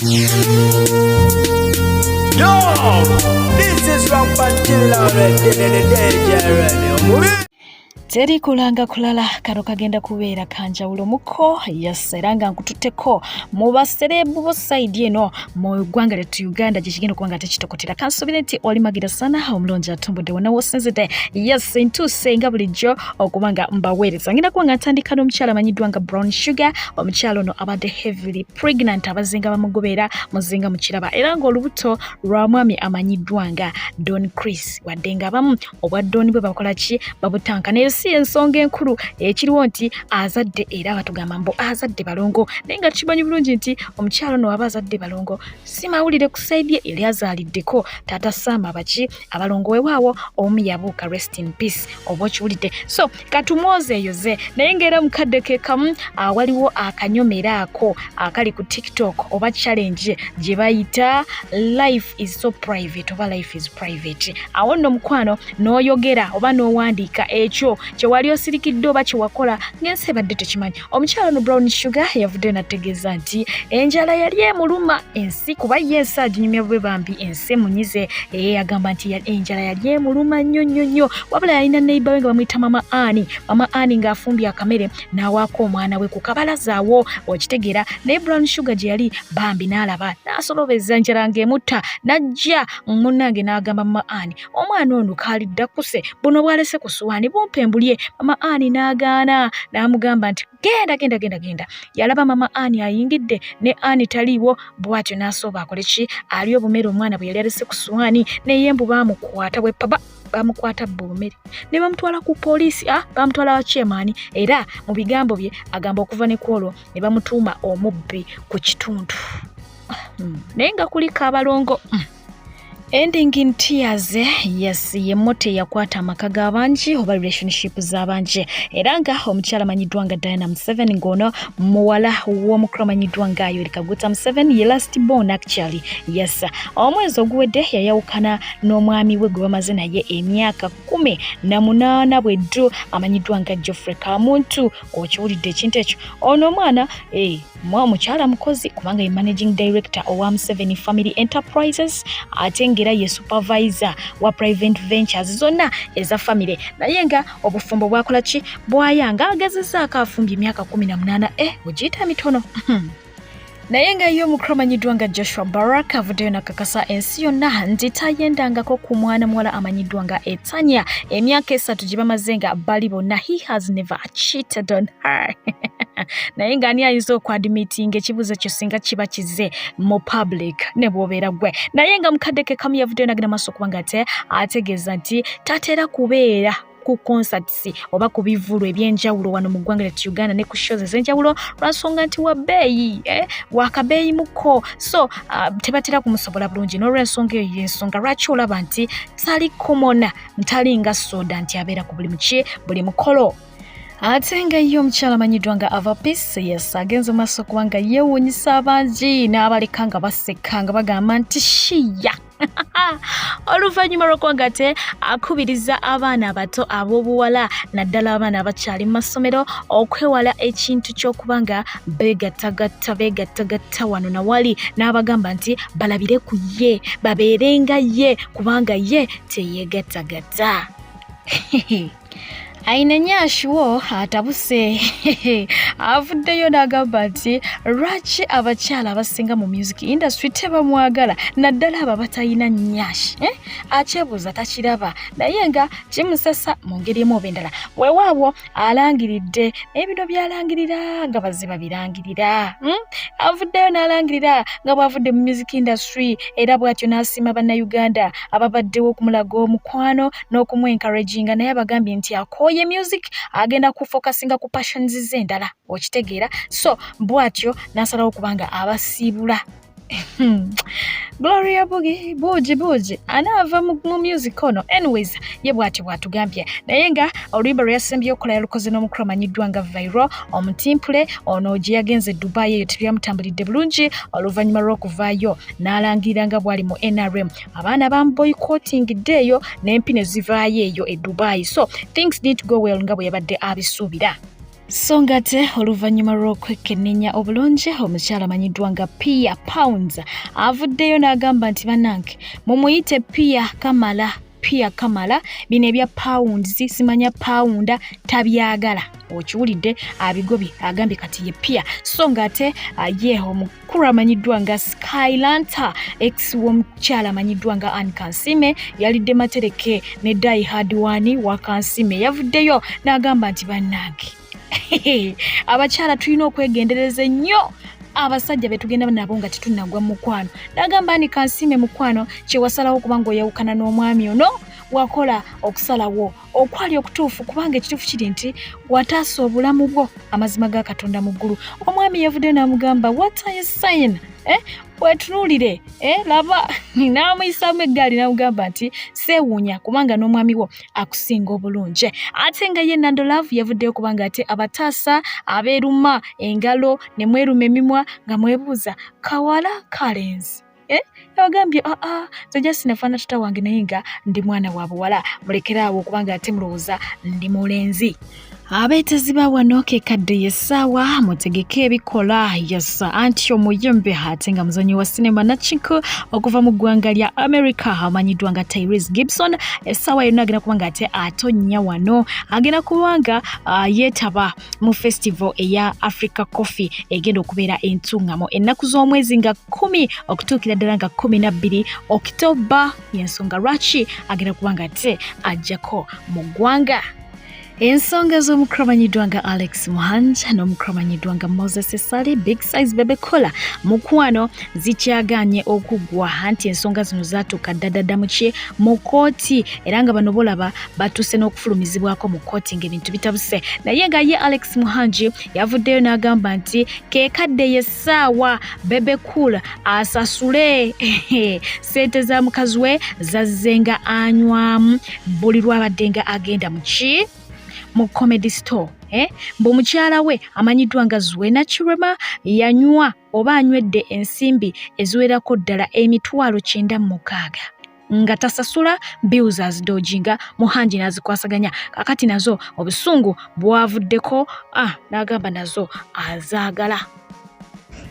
Yo, this is Rampant Killer already. Teri kulanga kulala karo kagenda kubeera kanjawulo muko yaseranga nkututeko mu baserebu bo side eno mu ggwanga lyettu Uganda gye kigenda okuba nga tekitokotera kansubire nti oli magira sana omulonji atumbudde wonna wosenzedde yes ntuuse nga bulijjo okuba nga mbaweereza ngenda kuba nga ntandika n'omukyala amanyiddwa nga Brown Sugar omukyala ono abadde heavily pregnant abazinga bamugobeera muzinga mukiraba era ng'olubuto lwa mwami amanyiddwa nga Don Chris wadde nga abamu obwa Don bwe bakola ki babutanka naye si ensonga enkulu ekiriwo nti azadde era batugamba mbu azadde balongo naye nga tukimanyi bulungi nti omukyalo ono aba azadde balongo si mawulire ku saidi eri azaliddeko taata Sama baki abalongo wewaawo omu yabuuka rest in peace oba okiwulidde so katumwozeeyoze naye ngaera mukadde ke kamu waliwo akanyomera ako akali ku TikTok oba challenge gye bayita life is so private oba life is private awo nno mukwano n'oyogera oba n'owandiika ekyo kyewali osirikidde oba kyewakola ng'ensi ebadde tekimanyi omukyalo no Brown Sugar yavudde nategeeza nti enjala yali emuluma ensi kuba yensi aginyumya bwe bambi ensi emunyize agamba nti enjala yali emuluma nnyo wabula yalina neighbor we nga bamuyita mama Ani ng'afumbye akamere n'awaako omwana we ku kabalaza awo okitegeera naye Brown Sugar gye yali bambi n'alaba n'asolobeza enjala ng'emutta n'ajja munnange n'agamba mama Ani omwana ono kaalidda kuse buno bwalese ku suwaani bumpembulye mama Ani n'agaana n'amugamba nti genda yalaba mama Ani ayingidde ne Ani taliiwo bw'atyo n'asooba akole ki ali obumere omwana bwe yali alese ku suwaani naye mbu baamukwata bwe papa bamukwata bumere ne bamutwala ku poliisi bamutwala wa chairman era mu bigambo bye agamba okuva ne kwolwo ne bamutuuma omubbi ku kitundu naye nga kuliko abalongo Ending in tears, yes, yemote yakwata amaka g'abangi oba relationship z'abangi era nga omukyala amanyiddwa nga Diana Museveni ngono muwala w'omukulu amanyiddwa nga Yoweri Kaguta Museveni ye last born actually yes omwezi oguwedde yayawukana n'omwami we gwe bamaze naye emyaka 18 bweddu amanyiddwa nga Geoffrey Kamuntu okiwulidde ekintu ekyo ono omwana omukyala mukozi kubanga ye managing director owa Museveni Family Enterprises ate ngera ye supervisor wa private ventures zonna eza family naye nga obufumbo bwakola ki bwayanga agezezaako afumbye emyaka 18 ogiyita mitono naye nga yo omukulu amanyiddwa nga Joshua Baraka avuddeyo nakakasa ensi yonna nti tayendangako ku mwana muwala amanyiddwa nga Etanya emyaka 3 gye bamaze nga bali bonna he has never cheated on her naye nga ani ayinza okwadmitinga ekibuuzo kyo singa kiba kize mu public ne bw'obeera gwe naye nga mukadde ke kamu yavuddeyo nagenda maaso okuba nga ategeeza nti tatera kubeera ku concerts oba ku bivulu ebyenjawulo wano mu ggwanga lyettu Uganda ne ku shows ez'enjawulo lwansonga nti wabbeeyi wakabeeyi muko so tebatera kumusobola bulungi n'olwensonga eyo yensonga lwaki olaba nti tali komona ntalinga soda nti abeera ku buli mukolo ate nga ye omukyala amanyiddwa nga Ava Peace yes agenza maaso okuba nga yeewuunyisa abangi n'abaleka nga baseka nga bagamba nti shiya oluvannyuma lw'okuba nga akubiriza abaana abato ab'obuwala naddala abaana abakyali mu masomero okwewala ekintu ky'okuba nga beegattagatta wano na wali n'abagamba nti balabire ku ye babeerenga ye kubanga ye teyeegattagatta aina nyashiwo atabuse avuddeyo n'agamba nti lwaki abakyala abasinga mu music industry tebamwagala naddala abo batalina nyashi akyebuuza takiraba naye nga kimusasa mu ngeri emu oba endala weewaawo alangiridde naye bino byalangirira nga baziba birangirira avuddeyo n'alangirira nga bw'avudde mu music industry era bw'atyo n'asiima bannayuganda ababaddewo okumulaga omukwano n'okumwencouraginga naye abagambye nti akooye music agenda kufocusinga ku passions z'endala okitegeera so bw'atyo n'asalawo kubanga abasiibula Gloria Buji anaava mu music ono anyways ye bw'atyo bw'atugambye naye nga oluyimba lwe yasembyeyo okukola yalukoze n'omukulu amanyiddwa nga Viral omutimpule ono gye yagenze Dubai eyo tebyamutambulidde bulungi oluvannyuma lw'okuvaayo n'alangirira nga bw'ali mu NRM abaana bamuboycottingidde eyo n'empi ne zivaayo eyo e Dubai so things need to go well nga bwe yabadde abisuubira So ngate oluvannyuma lw'okwekenneenya obulungi omukyala amanyiddwa nga Pia Pounds avuddeyo n'agamba nti bannange mumuyite Pia Kamala bino ebya pounds simanya pounda tabyagala okiwulidde abigobye agambye kati ye Pia. So ngate ye omukulu amanyiddwa nga Skylanta ex w'omukyala amanyiddwa nga Anne Kansime yalidde matereke ne Die Hard One wa Kansime yavuddeyo n'agamba nti bannange abakyala tulina okwegendereza ennyo abasajja betugenda nabo nga tetunnagwa mukwano. Nagamba ni Kansime mukwano kyewasalawo kubanga oyawukana n'omwami ono wakola okusalawo okwali okutuufu kubanga ekituufu kiri nti wataasa obulamu bwo amazima ga Katonda mu ggulu. Omwami yavuddeyo n'amugamba what are you saying? Wetunuulire laba n'amuyisaamu eggaali n'amugamba nti seewuunya kubanga n'omwami wo akusinga obulungi. Ate nga ye Nando Love yavuddeyo kubanga ate abataasa abeeruma engalo ne mweruma emimwa nga mwebuuza kawala kalenzi. Yabagambye nze just nafaana tata wange naye nga ndi mwana wa buwala mulekeraawo kubanga ate mulowooza ndi mulenzi. Abeetezi ba wano ke kadde yessaawa mutegeke ebikola yassa anti omuyimbi ate nga muzanyi wa sinema nakinku okuva mu ggwanga lya America amanyiddwa nga Tyrese Gibson essaawa yonna agenda kubanga ate atonnya wano agenda kubanga yeetaba mu festival eya Africa Coffee egenda okubeera entuŋŋamo ennaku z'omwezi nga 10 okutuukira ddala nga 12 October y'ensonga lwaki agenda kubanga ate ajjako mu ggwanga. Ensonga z'omukulu amanyiddwa nga Alex Muhanja n'omukulu amanyiddwa nga Moses Sali Big Size Bebe Kola mukwano zikyaganye okuggwa anti ensonga zino zaatuuka ddadda mu kooti era nga bano bolaba batuuse n'okufulumizibwako mu kooti ng'ebintu bitabuse. Naye nga ye Alex Muhanji yavuddeyo n'agamba nti keekadde yessaawa Bebe Kola asasule sente za mukazi we zazzenga anywamu buli lwabadde nga agenda mu comedy store. Bw'omukyala we amanyiddwa nga Zwena Chirema yanywa oba anywedde ensimbi eziwerako ddala $9,600 nga tasasula bills azidojinga Muhanji n'azikwasaganya kakati nazo obusungu bwavuddeko n'agamba nazo azaagala.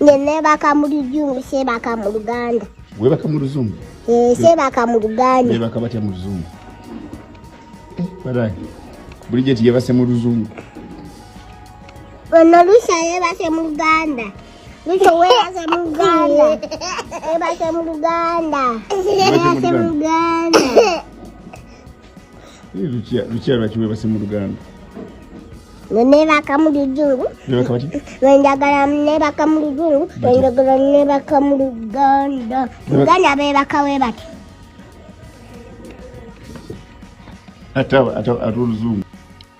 Nebaka mu lujungu sebaka mu Luganda. Webaka mu luzungu? Sebaka mu Luganda. Nebaka batya mu luzungu? Badai. Bridget yebase mu luzungu. Ono Lucia yebase mu Luganda. Lucia webase mu Luganda. Yebase mu Luganda. Yebase mu Luganda. Lucia lwaki webase mu Luganda? Nebaka mu lujungu. Nebaka bati? Wenjagala nebaka mu lujungu. Wenjagala nebaka mu Luganda. Luganda bebaka webati. Ata luzungu.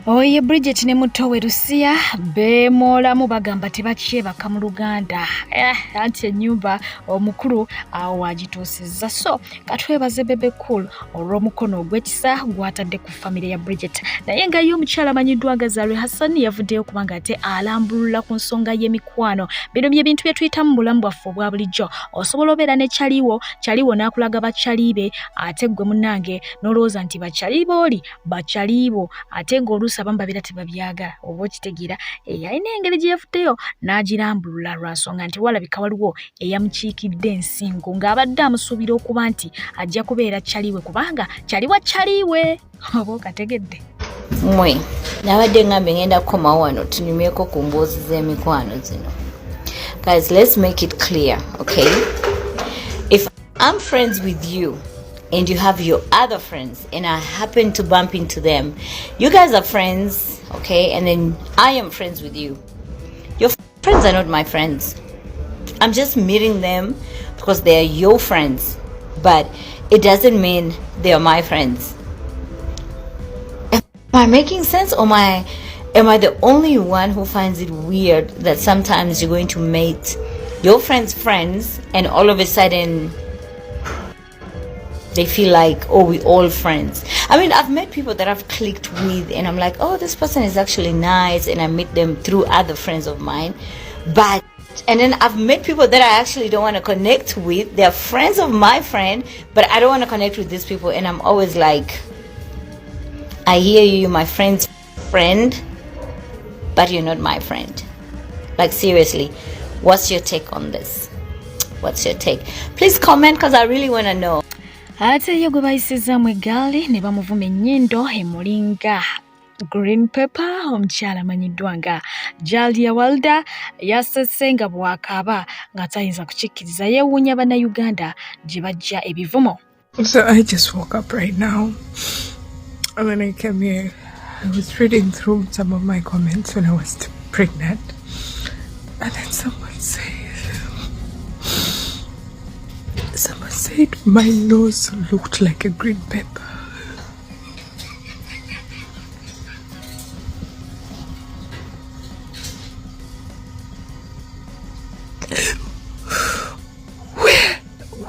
Oye Bridget ne muto we Lucia beemolamu bagamba tebakyebaka mu Luganda. Anti ennyumba omukulu awo wagituusizza. So katwebaze Bebe Cool olw'omukono ogw'ekisa gwatadde ku famire ya Bridget. Naye nga ye omukyala amanyiddwa nga Zalwe Hassan yavuddeyo kubanga ate alambulula ku nsonga y'emikwano. Bino bye bintu bye tuyitamu mu bulamu bwaffe obwa bulijjo. Osobola obeera ne kyaliwo n'akulaga bakyalibe ate gwe munnange n'olowooza nti bakyalibo oli bakyalibo ate ng'oluusi abamu babeera tebabyagala oba okitegeera. Alina engeri gye yavuddeyo n'agirambulula lwa nsonga nti walabika waliwo eyamukiikidde ensingo ng'abadde amusuubira okuba nti ajja kubeera kyaliwe kubanga kyaliwa kyaliwe oba okategedde. Mwe nabadde ngambe ngenda kukomawo wano tunyumyeko ku mboozi z'emikwano zino. Guys, let's make it clear, okay? If I'm friends with you and you have your other friends and I happen to bump into them, you guys are friends, okay? And then I am friends with you. Your friends are not my friends. I'm just meeting them because they are your friends, but it doesn't mean they are my friends. Am I making sense, or am I the only one who finds it weird that sometimes you're going to meet your friends' friends and all of a sudden they feel like, oh, we're all friends? I mean, I've met people that I've clicked with and I'm like, oh, this person is actually nice, and I meet them through other friends of mine. And then I've met people that I actually don't want to connect with. They're friends of my friend, but I don't want to connect with these people. And I'm always like, I hear you, you're my friend's friend, but you're not my friend. Like, seriously, what's your take on this? What's your take? Please comment, because I really want to know. Ate yo gwe bayisizaamu eggaali ne bamuvuma ennyindo emulinga green pepper. Omukyala amanyiddwa nga Jalia Walda yasese nga bw'akaaba nga tayinza kukikkiriza, yeewuunya bannayuganda gye bajja ebivumo. So I just woke up right now, and when I came here, I was reading through some of my comments when I was pregnant, and then someone said my nose looked like a green pepper.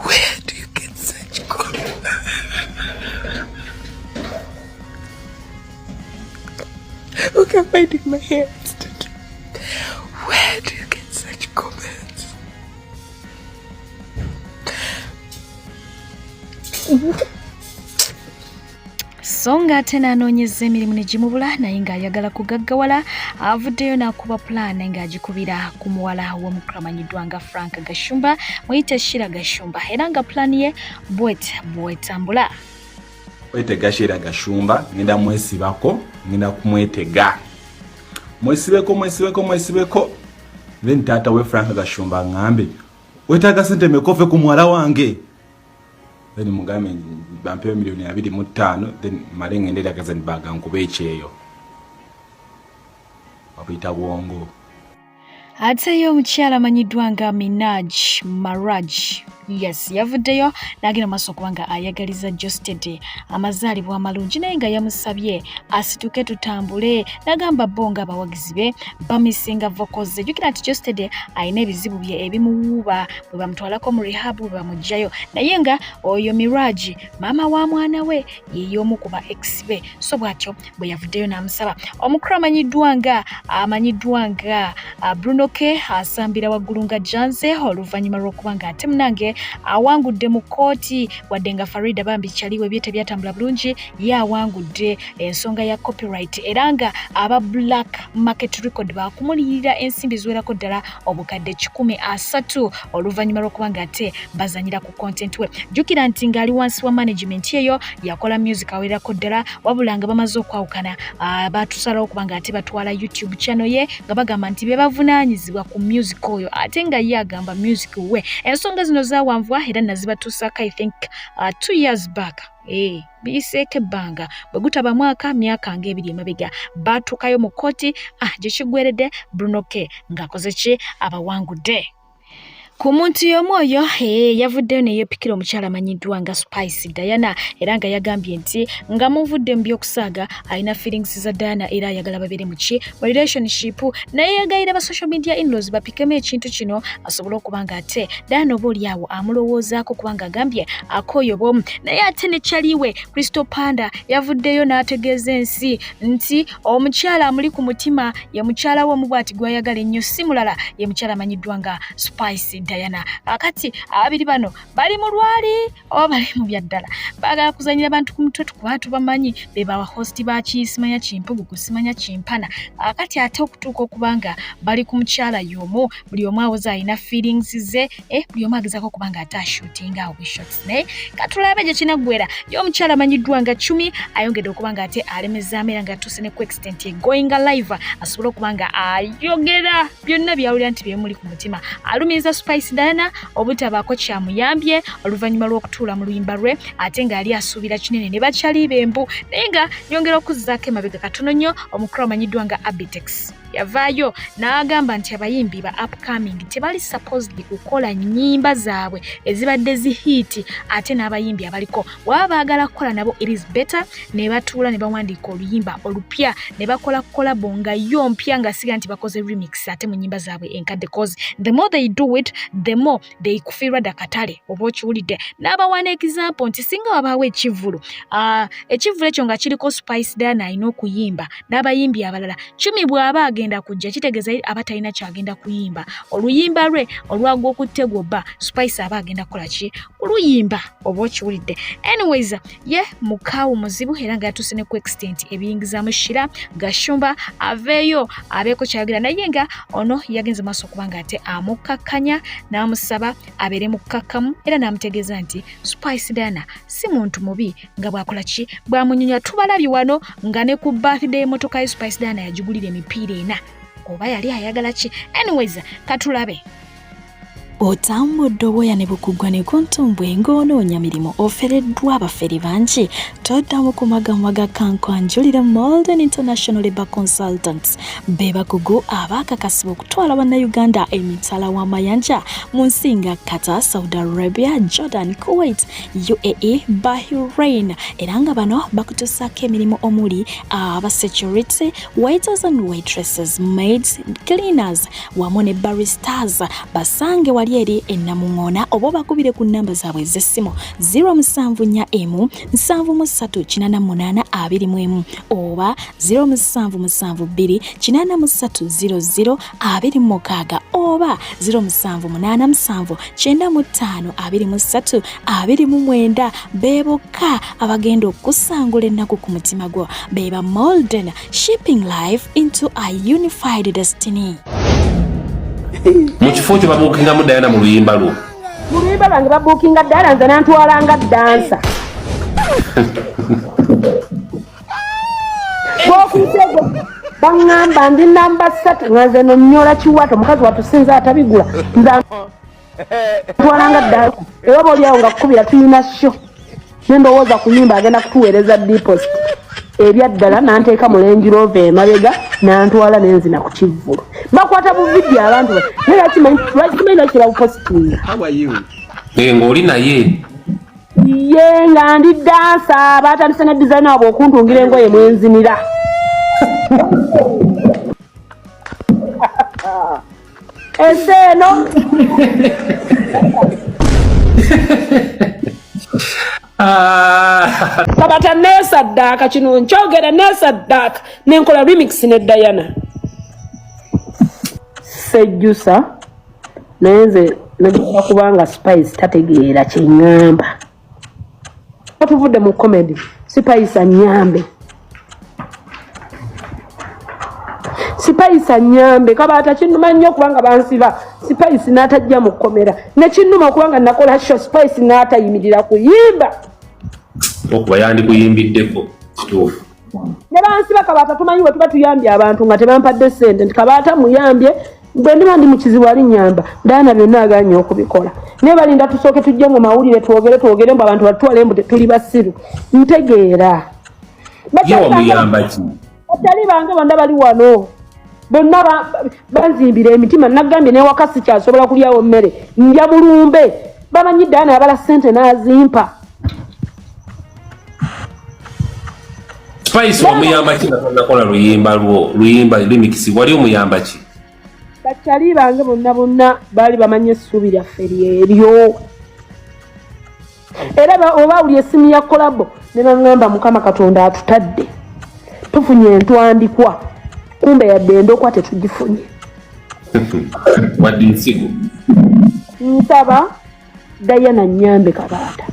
Where do you get such comments? Okay, I'm finding my hair instead. Where do you get such comments? So ng'ate n'anoonyeza emirimu ne gimubula naye ng'ayagala kugaggawala, avuddeyo n'akuba pulaani ng'agikubira ku muwala w'omukulu amanyiddwa nga Frank Gashumba, muyite Shira Gashumba, era nga pulaani ye bw'etambula. Wetega Shira Gashumba, ngenda mwesibako, ngenda kumwetega. Mwesibeko. Then tata we Frank Gashumba ngambe, wetaaga sente mekofe ku muwala wange. Then mugambe bampeyo $2.5, then male ngendera kazani baga nkube ekyeyo. Wapita bwongo. Ate yo omukyala amanyiddwa nga Maraj. Yes, yavuddeyo n'agenda maaso kubanga ayagaliza Jostede amazaalibwa amalungi, naye nga yamusabye asituke tutambule, n'agamba bo nga abawagizi be bamisinga vocals ze. Jjukira nti Jostede alina ebizibu bye ebimuwuuba, bwe bamutwalako mu rehab bwe bamugjayo, naye nga oyo Miraj maama wa mwana we ye y'omu ku ba ex be, so bw'atyo bwe yavuddeyo n'amusaba. Omukulu amanyiddwa nga Bruno asambira waggulu nga Janze oluvannyuma lw'okuba ng'ate munange awangudde mu kooti, wadde nga Farida bambi kyaliwe bye tebyatambula bulungi, ye awangudde ensonga ya copyright, era nga aba Black Market Record bakumulirira ensimbi ziwerako ddala obukadde 130 oluvannyuma lw'okuba ng'ate bazanyira ku content we. Jjukira nti ng'ali wansi wa management eyo yakola music awerako ddala, wabula nga bamaze okwawukana batusalawo okuba ng'ate batwala YouTube channel ye nga bagamba nti be bavunaanyizibwa ku music oyo, ate nga ye agamba music we. Ensonga zino zawanvwa era nazibatuusako I think 2 years back. Biseeke ebbanga bwe gutaba myaka ng'ebiri emabega baatuukayo mu kkooti, gye kiggweredde Bruno ng'akoze ki abawangudde. Ku muntu y'omu oyo yavuddeyo ne yeepikira omukyala amanyiddwa nga Spice Diana, era nga yagambye nti nga muvudde mu by'okusaaga alina feelings za Diana era ayagala babeere mu relationship, naye yagayira ba social media in-laws bapikemu ekintu kino asobole okuba ng'ate Diana oba oli awo amulowoozaako kubanga agambye akooyo bwomu. Naye ate ne kyaliwe Crystal Panda yavuddeyo n'ategeeza ensi nti omukyala amuli ku mutima ye mukyala w'omu bw'ati gw'ayagala ennyo, si mulala ye mukyala amanyiddwa nga Spice Diana. Akati abiri bano bali mu lwali oba bali mu byaddala, baagala kuzanyira bantu ku mutwe tukuba tubamanyi be ba host ba Kisimanya Kimpugu kusimanya Kimpana. Akati ate okutuuka okubanga bali ku mukyala y'omu, buli omu awoza alina feelings ze, buli omu agezaako okubanga ate ashootinga awo shots. Naye katulabe gye kinaggwera y'omukyala amanyiddwa nga Chumi ayongedde okubanga ate alemezaamu era nga atuuse ne ku extent ye going live asobole okubanga ayogera byonna byawulira nti byemuli ku mutima. Alumiza Spice Diana obutabaako kyamuyambye oluvannyuma lw'okutuula mu luyimba lwe, ate ng'ali asuubira kinene ne bakyali bembu, naye nga yongera okuzzaako emabega katono nnyo omukulu amanyiddwa nga Abitex. Yavaayo n'agamba nti abayimbi ba upcoming tebali supposed kukola nnyimba zaabwe ezibadde zihiti, ate n'abayimbi abaliko bw'aba baagala kukola nabo it is better ne batuula ne bawandiika oluyimba olupya ne bakola kolabo nga yo mpya nga siga nti bakoze remix ate mu nnyimba zaabwe enkadde, cause the more they do it the more they kufirwa dakatale oba okiwulidde. N'abawana example nti singa wabaawo ekivvulu ekivvulu ekyo nga kiriko Spice Diana alina okuyimba n'abayimbi abalala 10 bw'aba agenda kujja kitegeeza aba talina kyagenda kuyimba. Oluyimba lwe olwagwa okutegwa bba Spice aba agenda kukola ki oluyimba oba okiwulidde. Anyways ye mukaawu muzibu era nga yatuuse ne ku extent ebiyingizaamu shira gashumba aveeyo abeeko kyayogera naye nga ono yagenze maaso okuba nga ate amukakkanya n'amusaba abeere mukakkamu era n'amutegeeza nti Spice Diana si muntu mubi nga bw'akola ki bw'amunyonya. Tubalabye wano nga ne ku birthday emotoka ya Spice Diana yagigulira emipiira 4 oba yali ayagala ki. Anyways katulabe. Otambudde obwoya ne bukugwa ne kuntumbwe ng'onoonya mirimu ofereddwa abaferi bangi toddamu ku magambo ga kankwanjulira Molden International Labour Consultants be bakugu abaakakasibwa okutwala bannayuganda emitala w'amayanja mu nsi nga Qatar, Saudi Arabia, Jordan, Kuwait, UAE, Bahrain era nga bano bakutuusaako emirimu omuli aba security, waiters and waitresses, maids, cleaners wamu ne baristas. Basange wali eri ennamuŋŋoona oba bakubire ku nnamba zaabwe ez'essimu 0747388821 oba 0772830026 oba 0787952329 be bokka abagenda okusangula ennaku ku mutima gwo. Beba Molden, shipping life into a unified destiny. Mu kifo kyo babuukinga mu Diana mu luyimba lwo. Mu luyimba bange babuukinga Diana nze nantwalanga dansa. Bokutego bangamba ndi namba 3 nganze nonyola kiwato mukazi watusinza atabigula nza twalanga dansa. Era boliawo nga kukubira tuyina show nendowooza kuyimba agenda kutuweereza deposit ebyaddala nanteeka mu Range Rover emabega nantwala nenzina ku kivvulu. Bakwata mu video abantu lwakimanyi kirabupositinga. How are you? Ng'oli naye ye nga ndi dansa batandise ne designer wabwe okuntungira engoye mwenzinira. Eseno Kabata nesa daka kino nchogera nesa daka nenkola remix ne Diana sejusa nenze najja kubanga Spice tategeera kiŋŋamba. Atuvudde mu comedy Spice anyambe Spice anyambe Kabata kinuma nnyo kubanga bansiba Spice n'atajja mu komera ne kinuma kubanga nakola show Spice n'atayimirira kuyimba okuba yandi kuyimbiddeko kituufu. Ne bansiba Kabata tumanyi we tuba tuyambye abantu nga tebampadde ssente nti Kabata muyambye bwe ndiba ndi mu kizibu ali nnyamba Diana byonna aganye okubikola. Ne balinda tusooke tujje mu mawulire twogere mbu abantu batwale mbu tuli basiru ntegeera. Muyamba ki? Batali bange bonna bali wano bonna banzimbira emitima nagambye newakasi kyasobola kulyawo mmere ndya bulumbe bamanyi Diana abala ssente n'azimpa. Spice omuyamba ki nakola luyimba remix wali omuyamba ki? Bakyali bange bonna baali bamanye essuubi lyaffe lyeryo. Era oba uli essimu ya kolabo ne baŋŋamba Mukama Katonda atutadde tufunye entwandikwa kumbe yadde endokwa tetugifunye. Wadde nsigo nsaba Diana nyambe Kabata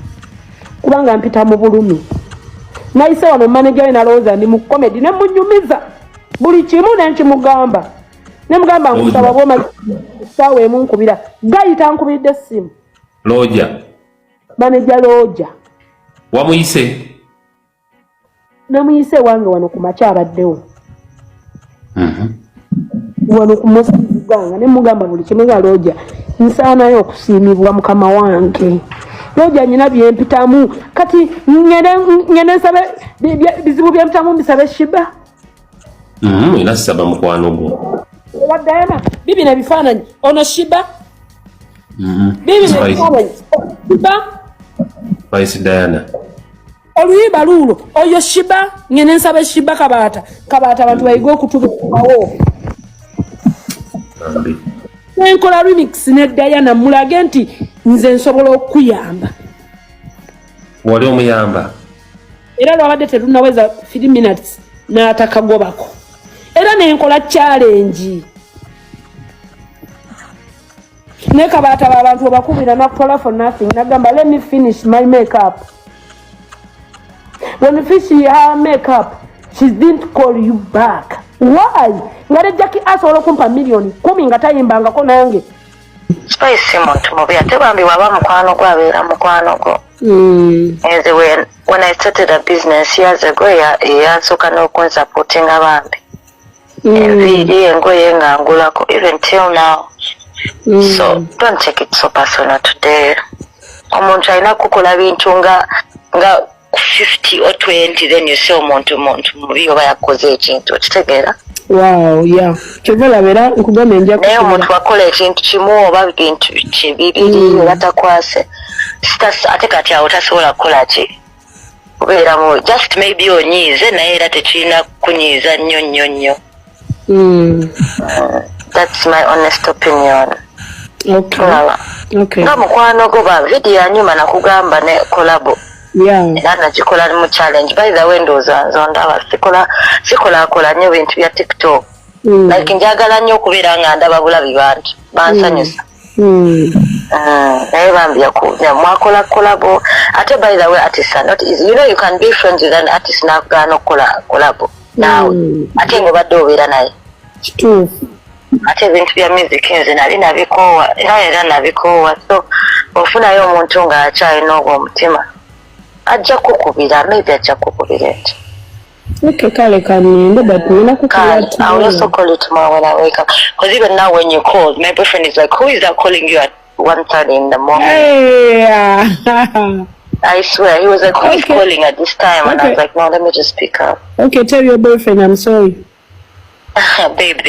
kubanga mpita mu bulumi. Nayise wano manager we nalowooza ndi mu comedy ne munyumiza buli kimu nenkimugamba ne mugamba nkusaba bwoma saawa emu nkubira gayita nkubidde essimu. Loja manager Loja wamuyise? Namuyise wange wano ku makya abaddewo wano ku Musanga ne mugamba buli kimu nga Loja nsaanayo okusiimibwa mukama wange. Loja nyina byempitamu kati ngene nsabe bizibu byempitamu mbisabe shiba. Ina saba mukwano gwo. Wa Diana bibi na bifaananyi ono shiba. Bibi na bifaananyi shiba. Spice Diana oluyimba luulo oyo shiba ngene nsabe shiba Kabata abantu bayiga okutubawo. Nenkola remix ne Diana mulage nti nze nsobola okuyamba. Wali omuyamba. Era lwabadde terunaweza 3 minutes n'atakagobako. Era nenkola challenge. Neka bata abantu bakubira nakukola for nothing. Nagamba let me finish my makeup. When you finish her makeup, she didn't call you back. Why? Ngare Jackie asobola kumpa million 10 nga tayimbangako nange. Spicy muntu mubi ate bambi waba mukwano gwabeera mukwano go. As when I started a business years ago, yansooka n'okunsupporting abambi. Enviiri engoye nga ngulako even till now. So don't take it so personal today. Omuntu alina kukola bintu nga 50 or 20, then you say omuntu mubi oba yakoze ekintu okitegeera. Wow, yeah. Chovala vera nkugamba njja naye omuntu wakola ekintu kimu oba bintu bibiri oba takwase ate kati awo tasobola kukola ki kubeera mu just maybe onyiize naye era tekirina kunyiiza nnyo. That's my honest opinion. Okay. Nga mukwano go ba video yanyuma nakugamba ne kolabo. Yeah. Era nakikola mu challenge. By the way ndowooza ndaba sikola nnyo bintu bya TikTok. Like njagala nnyo okubeera nga ndaba bulabi bantu bansanyusa. Naye bambi yakunya mwakola kolabo. Ate by the way artists are not easy. You know you can be friends with an artist n'agaana okukola kolabo. Now ate ng'obadde obeera naye. Kituufu. Ate ebintu bya music nze nali nabikoowa era nabikoowa. So ofunayo omuntu ng'akyalina ogwo omutima. Ajja kukubira, maybe ajja kukubira eti. Okay, kale kaninde, but nina kukubira. I will also call you tomorrow when I wake up. Because even now when you called, my boyfriend is like, who is that calling you at 1:30 in the morning? Hey. I swear, he was like, who is calling at this time? And I was like, no, let me just pick up. Okay, tell your boyfriend I'm sorry. Babe,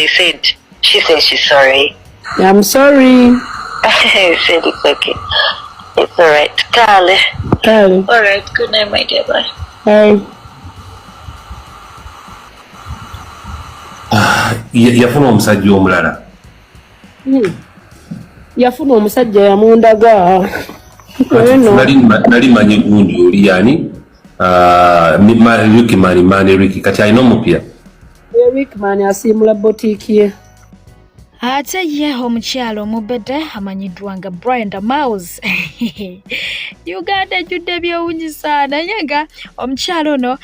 she said she's sorry. I'm sorry. He said it's okay. It's alright. Kale. Alright, good night, my dear. Bye. Bye. Yafuna omusajja omulala. Yafuna omusajja yamundaga. Nali manyi gundi oli yani. Ricky Mani Ricky kati alina omupya. Ricky Mani asimula boutique ye. Ate ye omukyalo omubedde amanyiddwa nga Brenda Miles. Uganda ejjudde byewunyisa naye nga omukyalo ono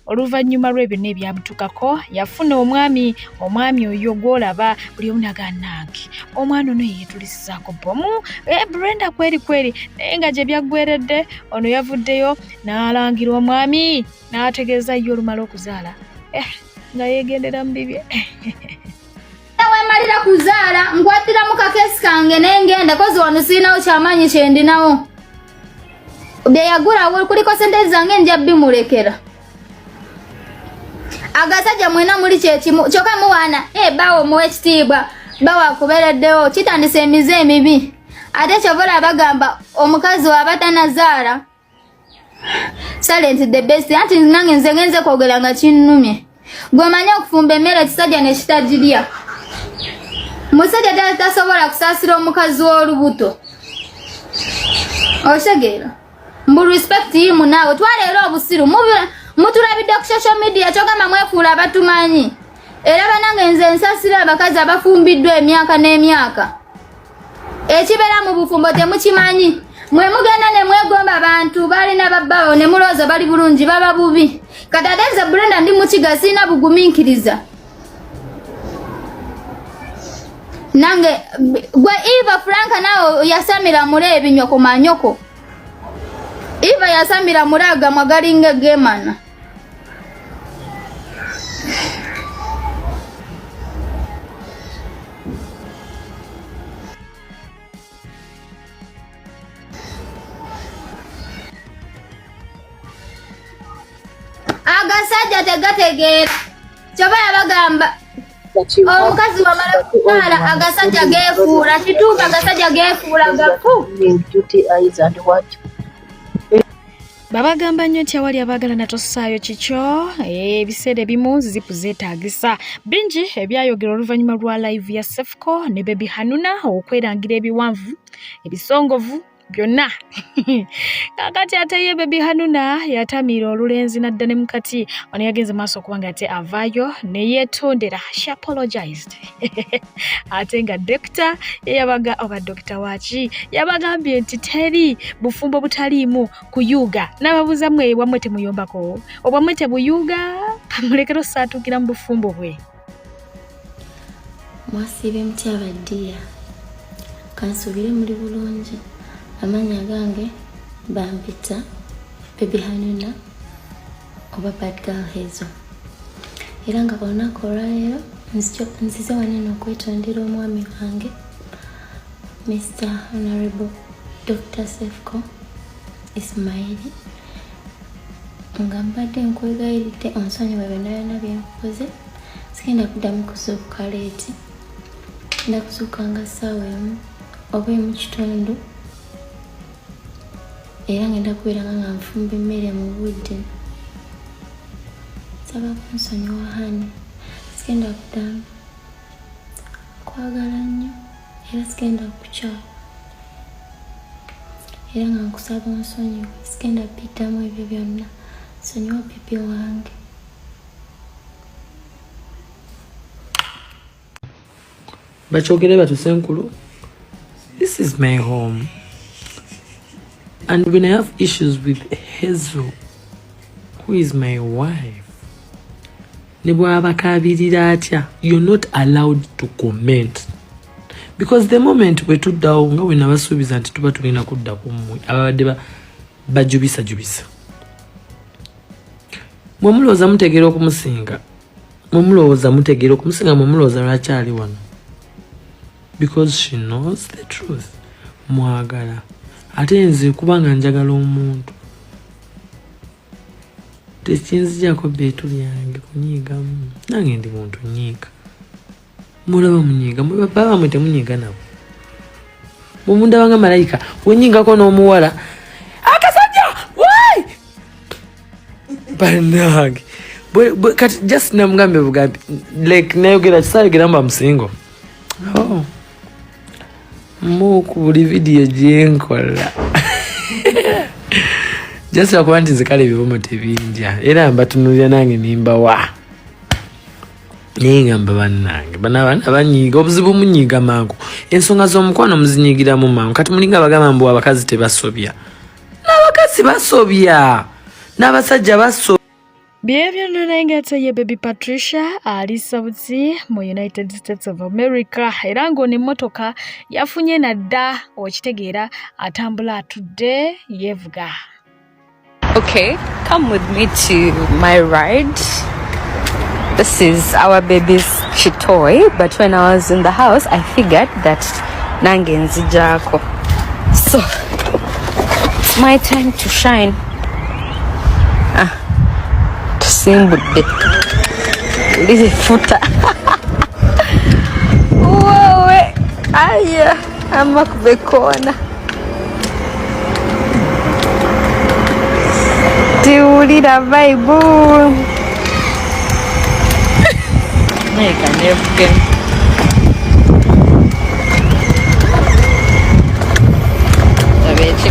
oluvannyuma lw'ebyonna ebyamutukako yafuna omwami oyo gw'olaba buli omu naganange omwana ono yeetulisaako bomu Brenda kweri naye nga gye byaggweredde ono yavuddeyo n'alangira omwami n'ategeeza ye olumala okuzaala nga yeegendera mu bibye. Wemalira kuzaala nkwatira mu kakesi kange n'engenda kozi wano siinawo kyamaanyi kye ndinawo bye yagula kuliko sente zange nja bimulekera agasajja mwena muli kyekimu kyokka muwaana bawo muwe ekitiibwa bawo akubeereddewo kitandisa emize emibi ate kyobola bagamba omukazi waba tanazaala silent the best anti nange nze ngenze kwogera nga kinnumye gwemanye okufumba emmere ekisajja nekitagirya musajja tasobola kusaasira omukazi w'olubuto otegeera mbu respect yimu naawe twaleero obusiru mutulabidde ku social media kyogamba mwefuula abatumanyi era banange nze nsaasira abakazi abafumbiddwa emyaka n'emyaka ekibeera mu bufumbo temukimanyi mwe mugenda ne mwegomba abantu balina babbawo ne mulooza bali bulungi baba bubi kati ate nze Brenda ndi mukiga sirina bugumiikiriza nange gwe Eva Franka nawe yasamira mule ebinywa ku manyoko Eva yasamira mulaga mwagalinga gemana agasajja tegategeera kyoba yabagamba omukazi wamala kuzaala agasajja geefuula kituufu agasajja geefuula gafu Babagamba nnyo nti awali abaagala tossaayo kikyo ebiseera ebimu zipu zeetaagisa bingi ebyayogera oluvannyuma lwa live ya Sefco ne Baby Hanuna okwerangira ebiwanvu ebisongovu byonna kakati ate ye Baby Hanuna yatamiira olulenzi nadda ne mukati ono yagenze maaso okubanga ate avaayo ne yeetondera she apologized ate nga dokita yabaga oba dokita waaki yabagambye nti teri bufumbo butaliimu kuyuuga n'ababuuza mwe wamwe temuyombako oba mwe tebuyuuga mulekero saatuukira mu bufumbo bwe mwasibe mutya abaddiya kansuubire muli bulungi amanya gange bampita Baby Hanuna oba bad girl Hazel era nga olunaku olwaleero nzize wanene okwetondera omwami wange Mr. Honorable Dr. Sefco Ismail nga mbadde nkwegayiridde onsonyiwe byonna byenkoze sigenda kuddamu kuzuukuka leeti nda kuzuukanga ssaawa emu oba emu kitundu era ngenda kubeeranga nga nfumba emmere mu budde saba kunsonyiwa hani sigenda kuddamu kwagala nnyo era sigenda kukyawa era nga nkusaba onsonyiwe sigenda biddamu ebyo byonna sonyiwa pipi wange bakyogere batusenkulu. This is my home. And when I have issues with Hazel, who is my wife, you're not allowed to comment. Because the moment we took down, we never saw this and tuba tulina kudda kumwe. Abadde bajubisa. Mwemulowooza mutegeera okumusinga. Mwemulowooza lwaki ali wano. Because she knows the truth. Mwagala. Ate nze kubanga njagala omuntu. Tekinzijako beetu lyange kunyiigamu. Nange ndi muntu nyiiga. Mulaba munyiiga. Baba mwe temunyiiga nabo. Mumundaba nga malayika. Wenyiigako n'omuwala. Akasajja! Why? Banange. Kati just namugambe bugambi. Like nayogera kisayogera mba musingo. Oh. Muku buli video gyenkola. Just wakuba nti nzikala ebibomo tebinja. Era mbatunulira nange nimbawa. Naye ngamba bannange. Bana banyiiga obuzibu munyiiga mangu. Ensonga z'omukwano muzinyiigiramu mangu. Kati mulinga bagamba mbu abakazi tebasobya. N'abakazi basobya. N'abasajja basobya. Behavior nonayingatse ye Baby Patricia alisa buti mu United States of America era ng'ono emmotoka yafunye nadda okitegeera atambula atudde yevuga. Okay, come with me to my ride. This is our baby's toy, but when I was in the house, I figured that nange nzijako. So, it's my time to shine. Tusimbudde. Lizzie futa. Wowe. Aya, amakube kona. Tiulira vibe. Neka nevuge. Tabeche.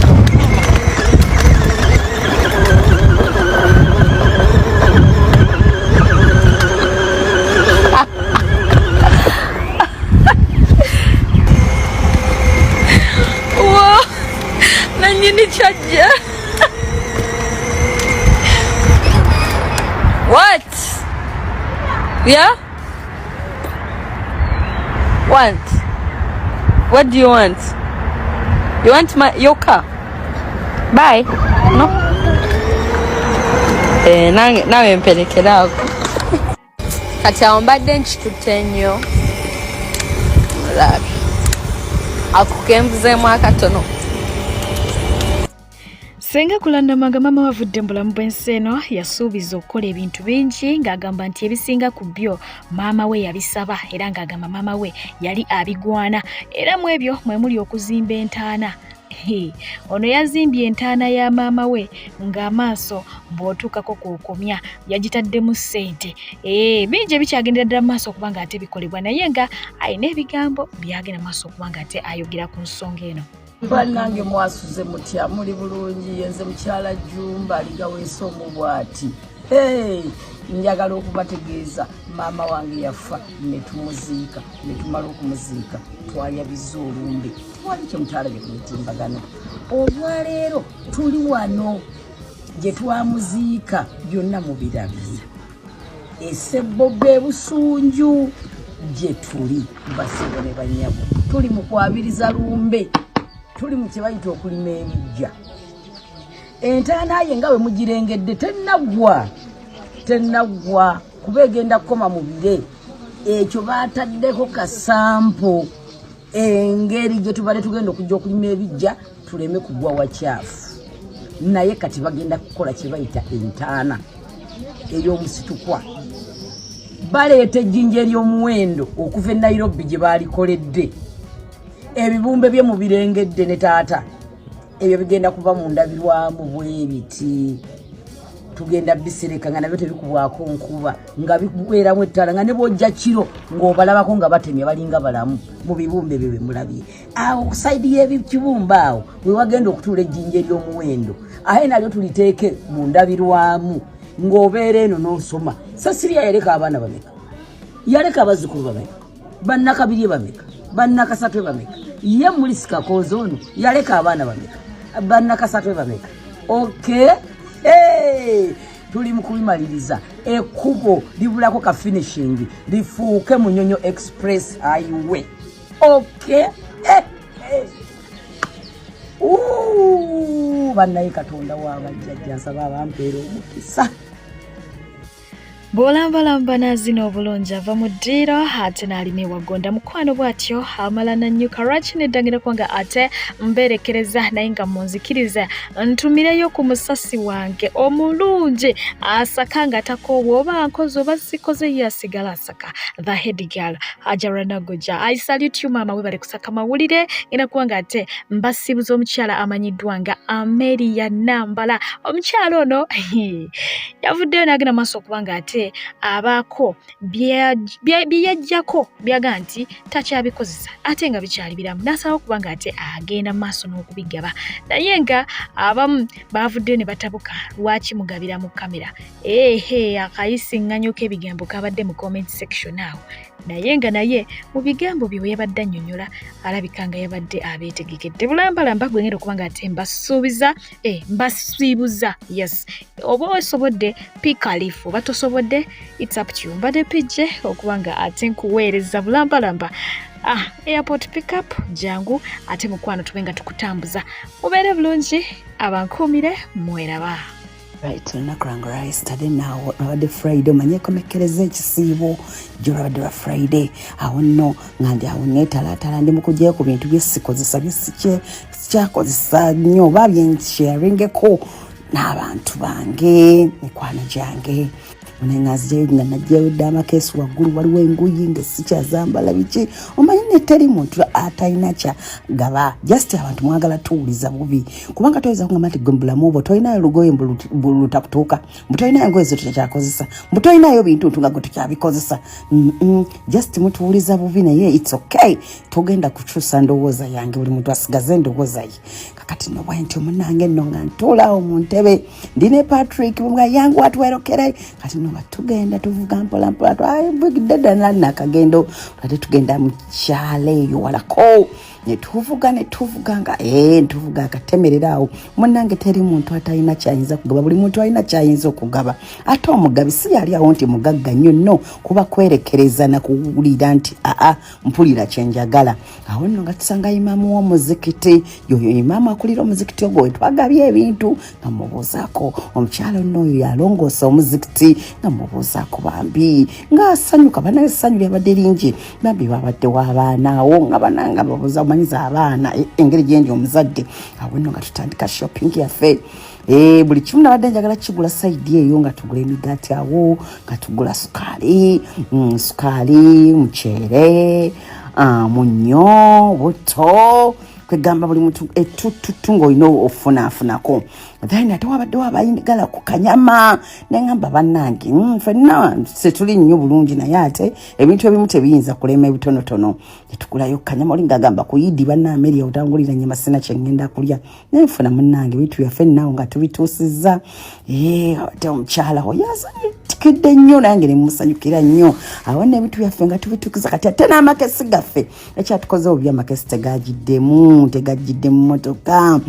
What? Yeah? Want? What do you want? You want your car? Bye. No? Nawe mpelekera ako. Kati aombadde nkitutte nnyo. Akukembuzeemu akatono. Senga kulandamanga mama wavudde mu bulamu bw'ensi eno yasuubiza okukola ebintu bingi ng'agamba nti ebisinga ku byo maama we yabisaba era ng'agamba maama we yali abigwana era mu ebyo mwe muli okuzimba entaana ono yazimbye entaana ya maama we ng'amaaso bw'otuukako kukomya yagitaddemu ssente bingi ebikyagendera ddala mu maaso okuba nga ate bikolebwa naye nga alina ebigambo byagenda mu maaso okuba nga ate ayogera ku nsonga eno. Bannange mwasuze mutya muli bulungi yenze mukyala Jumba aligaweesa omubwati. Njagala okubategeeza maama wange yafa ne tumuziika ne tumala okumuziika twayabiza olumbe twali kye mutalabye ku mitimbagano. Olwaleero tuli wano gye twamuziika byonna mubirabye. Essebbogo ebusunju gye tuli basebo ne banyago tuli mu kwabiriza lumbe tuli mu kye bayita okulima ebijja. Entaana ye nga bwe mugirengedde tennagwa kuba egenda kukoma mu bire. Ekyo baataddeko kasampo engeri gye tubale tugenda okujja okulima ebijja tuleme kugwa wakyafu. Naye kati bagenda kukola kye bayita entaana ey'omusitukwa. Baleeta ejjinja ery'omuwendo okuva e Nairobi gye baalikoledde. Ebibumbe bye mu birengedde ne taata ebyo bigenda kuva mu ndabirwamu bw'ebiti. Tugenda bisereka nga nabyo tebikubwako nkuba nga bibeeramu ettaala nga ne bw'ojja kiro ng'obalabako nga batemya balinga balamu mu bibumbe bye mulabye. Awo ku sayidi y'ekibumba awo we wagenda okutuula ejjinja ery'omuwendo aye nalyo tuliteeke mu ndabirwamu ng'obeera eno n'osoma. Sasiriya yaleka abaana bameka? Yaleka abazzukulu bameka? Bannakabirye bameka? Bannakasatwe bameka? Ye Mulisika Koozo ono yaleka abaana bameka? Bannakasatwe bameka? Okay. Tuli mu kubimaliriza. Ekkubo libulako ka finishing lifuuke Munyonyo Express highway. Okay. Bannaye Katonda w'abajjajja nsaba abampeera omukisa. Bw'olambalamba n'azina obulungi ava mu ddiiro ate n'alina ewagonda mukwano bw'atyo amala nannyuka lwaki neddangira kubanga ate mbeerekereza naye nga munzikiriza ntumireyo ku musasi wange omulungi asaka nga takoobwa oba nkoze oba sikoze ye asigala asaka the head girl Jalia Walda. I salute you maama webale kusaka mawulire era kubanga ate mbasibuza omukyala amanyiddwa nga Amelia Nambala. Omukyala ono yavuddeyo n'agenda maaso okubanga ate abaako byeyajjako byaga nti takyabikozesa ate nga bikyali biramu n'asaba okubanga ate agenda maaso n'okubigaba naye nga abamu bavuddeyo ne batabuka lwaki mugabira mu kamera. Akayisiŋŋanyo k'ebigambo kabadde mu comment section awo naye nga naye mu bigambo bye yabadde annyonnyola alabika nga yabadde abeetegekedde. Bulambalamba gwe ngenda okubanga ate mbasiibuza yes oba osobodde pikalifu oba tosobodde it's up to you. Mbadde pijje okubanga ate nkuweereza bulambalamba airport pickup jangu ate mukwano tubenga tukutambuza mubeere bulungi abankuumire mweraba. Right, olunaku lwange olwayesitade naawo abadde Friday omanye komekereza ekisiibo gyolabadde lwa Friday awo nno nga ndi awo neetalaatala ndi mu kugyayo ku bintu byesikozesa sikyakozesa nnyo oba byensharingeko n'abantu bange mikwano gyange nengazijayo nga najjayo dda amakeesi waggulu waliwo enguyi nga sikyazambala biki omanyi neteri muntu atalina kya gaba just abantu mwagala tuwuliza bubi kubanga toyinza kugamba nti gwe mbulamu obwo tolinayo lugoye mbulutakutuuka mbutolinayo engoye ze tutakyakozesa mbutolinayo bintu nga gwe tukyabikozesa just mutuwuliza bubi naye it's okay togenda kukyusa ndowooza yange buli muntu asigaze endowooza ye kakati nobwaye nti omunange nno nga ntuulaawo mu ntebe ndine Patrick nga yangu atwerokere kati no batugenda tuvuga mpola mpola twavugidde ddala nakagendo ate tugenda mu kyalo eyo walako netuvuga nga ntuvuga akatemerera awo munnange teri muntu atalina kyayinza kugaba buli muntu alina kyayinza okugaba ate omugabi si yali awo nti mugagga nnyo nno kuba kwerekereza na kuwulira nti mpulira kyenjagala awo nno nga tusanga imamu w'omuzikiti yoyo imamu akulira omuzikiti ogwo twagabye ebintu nga mubuuzaako omukyalo nno oyo yalongoosa omuzikiti nga mubuuzaako bambi nga asanyuka banaye essanyu lyabadde lingi bambi babadde w'abaana awo nga bananga babuuza omanyiza abaana engeri gyendi omuzadde awo nno nga tutandika shopping yaffe buli kimu nabadde njagala kigula sayidi eyo nga tugula emigaati awo nga tugula sukaali muceere munnyo buto kwegamba buli muntu etutungo ino ofunafunako then ate wabadde wabayinigala ku kanyama nengamba bannange fenna setuli nnyo bulungi naye ate ebintu ebimu tebiyinza kulema ebitonotono netukulayo kanyama olinga gamba kuyidi bannameri otangulira nyama sina kyengenda kulya nenfuna munnange bintu byaffe naawo nga tubituusizza ate omukyala oyasanyukidde nnyo nange nemusanyukira nnyo awo nebintu byaffe nga tubituukiza kati ate n'amakesi gaffe ekyatukoze obubi amakesi tegagiddemu motoka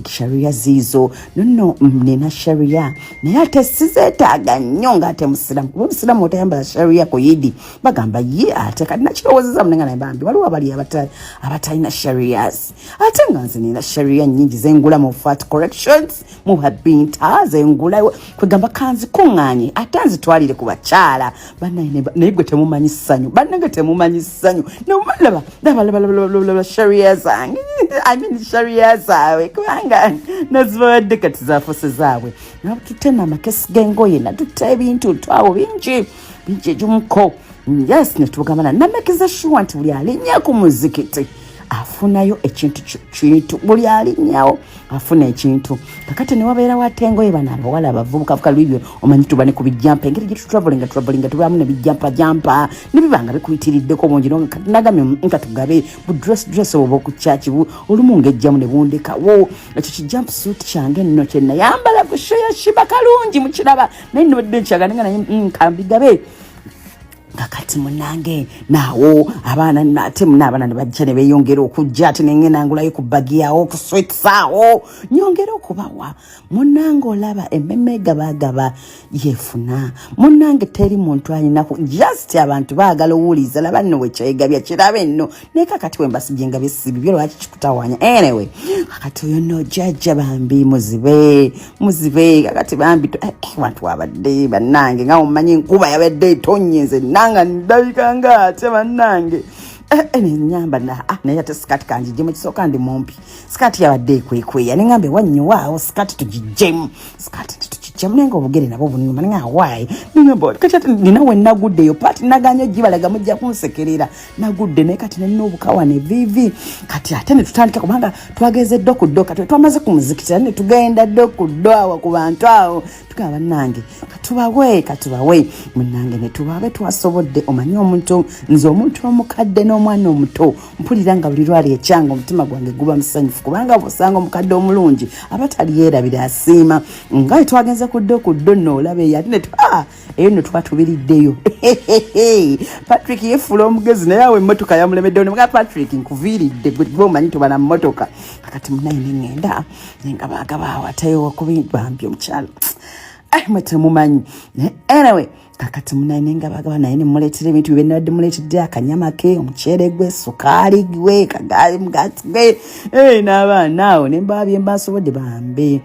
sharia zizo nono nina sharia naye ate sizeetaaga nnyo ngaate musiramu otayambala sharia ku yidi bagamba ye ate kati nakirowoozeza munenga naye bambi waliwo abali abatalina sharias ate nga nze nina sharia nnyingi zengula mu fat corrections mu habinta zengula kwegamba kanzikuŋŋaanye ate nzitwalire ku bakyala naye gwe temumanyi ssanyu bannange temumanyi ssanyu laba sharia zange sharia zaabwe kubanga nazibawadde kati zaafuse zaabwe natutena amakesi g'engoye natutta ebintu twawo bingi egimuko yes netugambana namekiza sure nti buli alinnya ku muzikiti afunayo ekintu buli alinnyawo afuna ekintu kakati newabeera watengoye bana abawala abavubukavuka lwibyo omanyi tuba ne ku bijampa engeri gye tutravlinga tubamu ne bijampa nebibanga bikuyitiriddeko bungi nagamye nka tugabe budress oba okukyaki olumu ng'ejjamu ne bundekawo ekyo kijampa suit kyange nno kye nayambala ku show ya shiba kalungi mukiraba naye nobadde nkyaganenga naye kambigabe kakati munange naawo abaana n'abaana ne bajja ne beeyongera okujja ate nengenda ngulayo ku bagi yawo okuswetsaawo nyongera okubawa munange olaba emmeme gabagaba yeefuna munange teri muntu ayinaku just abantu baagala owuliza laba nno wekyayegabya kirabe nno naye kakati wembasijjenga byesibi byo lwaki kikutawanya anyway kakati oyo nno jjajja bambi muzibe kakati bambi wantu wabadde bannange nga omumanyi enkuba yabadde etonnyenze nga ndabika nga ate bannange nenyamba naye ate sikati kanjijjemu ekisooka ndi mumpi sikati yabadde ekwekweya neŋambe wannyiwaawo sikati tugijjemu sikati tukijjemu naye nga obugere nabo bunnuma neŋawaayi neŋamba kati ate ninawe naguddeyo paati naganyo gibalaga mujja kunsekerera nagudde naye kati nalina obukawa ne vivi kati ate netutandika kubanga twageze ddo ku ddo kati twamaze kumuzikitira netugenda ddo ku ddo awo ku bantu awo tugaba bannange katubawe munnange netubabe twasobodde omanyi omuntu nze omuntu omukadde n'omwana omuto mpulira nga buli lwali ekyanga omutima gwange guba musanyufu kubanga bw'osanga omukadde omulungi abatali yeerabira asiima nga twagenze ku ddo noolaba eyo ate eyo no twatubiriddeyo Patrick yefuula omugezi naye awo emmotoka yamulemeddewo nemuga Patrick nkuviiridde gwe omanyi tubala mu mmotoka kakati munayi neŋŋenda nga baagabaawo ateyo wakubi bambi omukyalo mwetemumanyi anyway kakati munayi nenga bagaba naye nemuleetera ebintu bye nabadde muleetedde akanyama ke omuceere gwe sukaali gwe kagaali mugati gwe n'abaana awo nemba byembasobodde bambi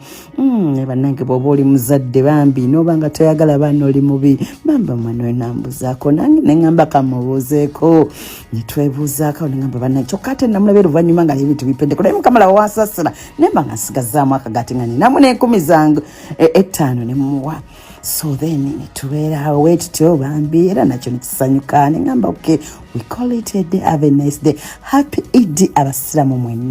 bannange bw'oba oli muzadde bambi n'oba nga toyagala baana oli mubi bamba omwana we nambuzaako nange neŋŋamba kamubuuzeeko netwebuuzaako neŋŋamba bannange kyokka ate namulabera oluvannyuma nga ebintu bipeddeko naye mukamala wansasira nemba nga nsigazaamu akagati nga ninamu n'enkumi zange 5 nemuwa so then netubeerawo wetutyo bambi era nakyo nekisanyuka neŋŋamba okay we call it a day, have a nice day, happy Eid abasiramu mwenna.